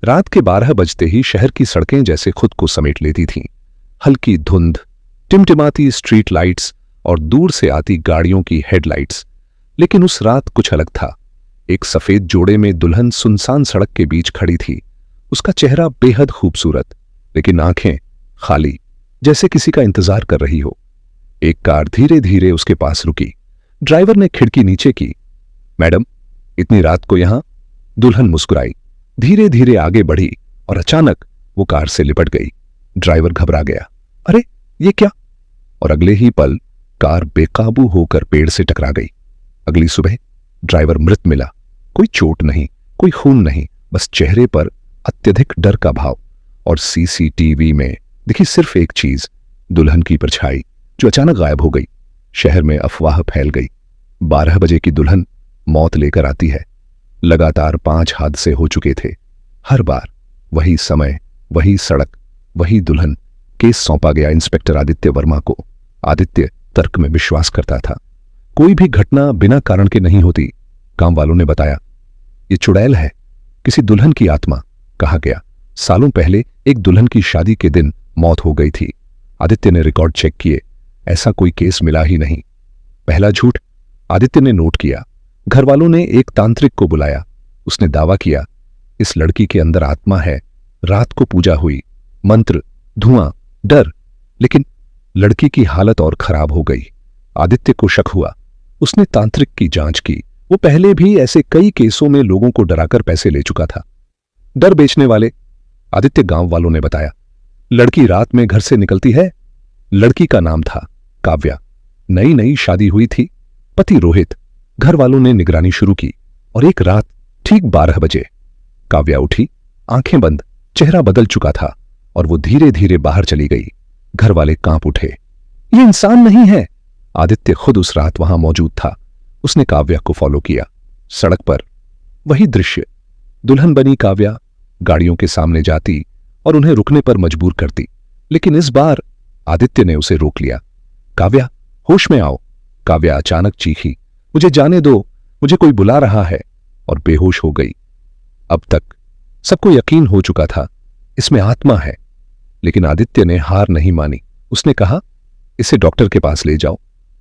रात के 12 बजते ही शहर की सड़कें जैसे खुद को समेट लेती थीं। हल्की धुंध, टिमटिमाती स्ट्रीट लाइट्स और दूर से आती गाड़ियों की हेडलाइट्स। लेकिन उस रात कुछ अलग था। एक सफेद जोड़े में दुल्हन सुनसान सड़क के बीच खड़ी थी। उसका चेहरा बेहद खूबसूरत, लेकिन आंखें खाली, जैसे किसी का इंतजार कर रही हो। एक कार धीरे धीरे उसके पास रुकी। ड्राइवर ने खिड़की नीचे की। मैडम, इतनी रात को यहां? दुल्हन मुस्कुराई, धीरे धीरे आगे बढ़ी और अचानक वो कार से लिपट गई। ड्राइवर घबरा गया। अरे ये क्या? और अगले ही पल कार बेकाबू होकर पेड़ से टकरा गई। अगली सुबह ड्राइवर मृत मिला। कोई चोट नहीं, कोई खून नहीं, बस चेहरे पर अत्यधिक डर का भाव। और सीसीटीवी में दिखी सिर्फ एक चीज, दुल्हन की परछाई जो अचानक गायब हो गई। शहर में अफवाह फैल गई। 12 बजे की दुल्हन मौत लेकर आती है। लगातार 5 हादसे हो चुके थे। हर बार वही समय, वही सड़क, वही दुल्हन। केस सौंपा गया इंस्पेक्टर आदित्य वर्मा को। आदित्य तर्क में विश्वास करता था। कोई भी घटना बिना कारण के नहीं होती। गांव वालों ने बताया, ये चुड़ैल है, किसी दुल्हन की आत्मा। कहा गया, सालों पहले एक दुल्हन की शादी के दिन मौत हो गई थी। आदित्य ने रिकॉर्ड चेक किए, ऐसा कोई केस मिला ही नहीं। पहला झूठ आदित्य ने नोट किया। घर वालों ने एक तांत्रिक को बुलाया। उसने दावा किया, इस लड़की के अंदर आत्मा है। रात को पूजा हुई, मंत्र, धुआं, डर। लेकिन लड़की की हालत और खराब हो गई। आदित्य को शक हुआ। उसने तांत्रिक की जांच की। वो पहले भी ऐसे कई केसों में लोगों को डराकर पैसे ले चुका था। डर बेचने वाले, आदित्य गांव वालों ने बताया। लड़की रात में घर से निकलती है। लड़की का नाम था काव्या। नई नई शादी हुई थी। पति रोहित। घर वालों ने निगरानी शुरू की और एक रात ठीक 12 बजे काव्या उठी, आंखें बंद, चेहरा बदल चुका था और वो धीरे धीरे बाहर चली गई। घर वाले कांप उठे। ये इंसान नहीं है। आदित्य खुद उस रात वहां मौजूद था। उसने काव्या को फॉलो किया। सड़क पर वही दृश्य, दुल्हन बनी काव्या गाड़ियों के सामने जाती और उन्हें रुकने पर मजबूर करती। लेकिन इस बार आदित्य ने उसे रोक लिया। काव्या, होश में आओ। काव्या अचानक चीखी, मुझे जाने दो, मुझे कोई बुला रहा है, और बेहोश हो गई। अब तक सबको यकीन हो चुका था, इसमें आत्मा है। लेकिन आदित्य ने हार नहीं मानी। उसने कहा, इसे डॉक्टर के पास ले जाओ।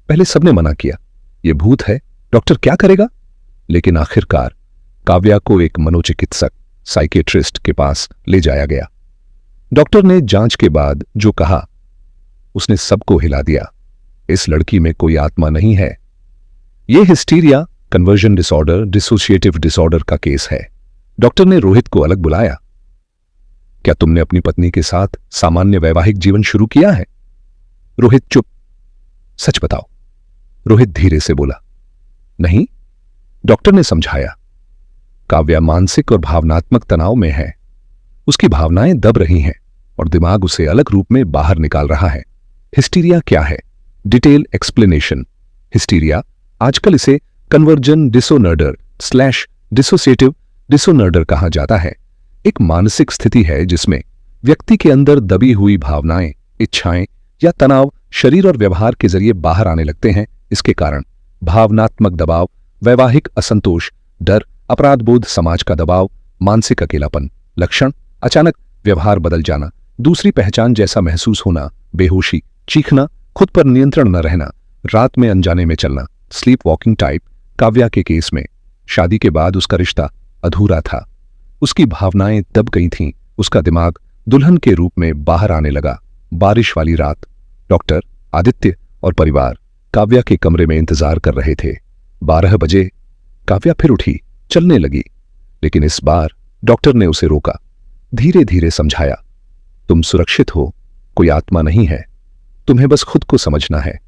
पहले सबने मना किया, यह भूत है, डॉक्टर क्या करेगा? लेकिन आखिरकार काव्या को एक मनोचिकित्सक, साइकेट्रिस्ट के पास ले जाया गया। डॉक्टर ने जांच के बाद जो कहा, उसने सबको हिला दिया। इस लड़की में कोई आत्मा नहीं है। यह hysteria, conversion disorder, dissociative disorder का केस है। डॉक्टर ने रोहित को अलग बुलाया। क्या तुमने अपनी पत्नी के साथ सामान्य वैवाहिक जीवन शुरू किया है? रोहित चुप। सच बताओ। रोहित धीरे से बोला, नहीं। डॉक्टर ने समझाया, काव्या मानसिक और भावनात्मक तनाव में है। उसकी भावनाएं दब रही हैं और दिमाग उसे अलग रूप में बाहर निकाल रहा है। हिस्टीरिया क्या है? Detail explanation. हिस्टीरिया, आजकल इसे कन्वर्जन डिसऑर्डर / डिसोसिएटिव डिसऑर्डर कहा जाता है। एक मानसिक स्थिति है जिसमें व्यक्ति के अंदर दबी हुई भावनाएं, इच्छाएं या तनाव शरीर और व्यवहार के जरिए बाहर आने लगते हैं। इसके कारण भावनात्मक दबाव, वैवाहिक असंतोष, डर, अपराध बोध, समाज का दबाव, मानसिक अकेलापन। लक्षण, अचानक व्यवहार बदल जाना, दूसरी पहचान जैसा महसूस होना, बेहोशी, चीखना, खुद पर नियंत्रण न रहना, रात में अनजाने में चलना, स्लीप वॉकिंग टाइप। काव्या के केस में शादी के बाद उसका रिश्ता अधूरा था। उसकी भावनाएं दब गई थीं। उसका दिमाग दुल्हन के रूप में बाहर आने लगा। बारिश वाली रात, डॉक्टर, आदित्य और परिवार काव्या के कमरे में इंतजार कर रहे थे। 12 बजे काव्या फिर उठी, चलने लगी। लेकिन इस बार डॉक्टर ने उसे रोका, धीरे धीरे समझाया, तुम सुरक्षित हो, कोई आत्मा नहीं है, तुम्हें बस खुद को समझना है।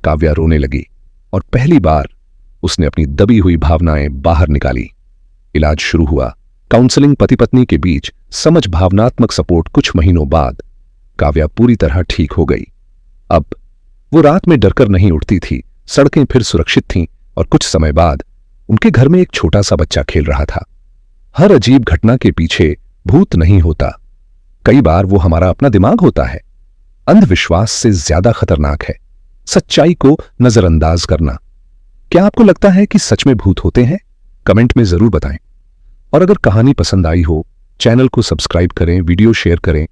काव्या रोने लगी और पहली बार उसने अपनी दबी हुई भावनाएं बाहर निकाली। इलाज शुरू हुआ, काउंसलिंग, पति पत्नी के बीच समझ, भावनात्मक सपोर्ट। कुछ महीनों बाद काव्या पूरी तरह ठीक हो गई। अब वो रात में डरकर नहीं उठती थी। सड़कें फिर सुरक्षित थीं और कुछ समय बाद उनके घर में एक छोटा सा बच्चा खेल रहा था। हर अजीब घटना के पीछे भूत नहीं होता, कई बार वो हमारा अपना दिमाग होता है। अंधविश्वास से ज्यादा खतरनाक है सच्चाई को नजरअंदाज करना। क्या आपको लगता है कि सच में भूत होते हैं? कमेंट में जरूर बताएं। और अगर कहानी पसंद आई हो, चैनल को सब्सक्राइब करें, वीडियो शेयर करें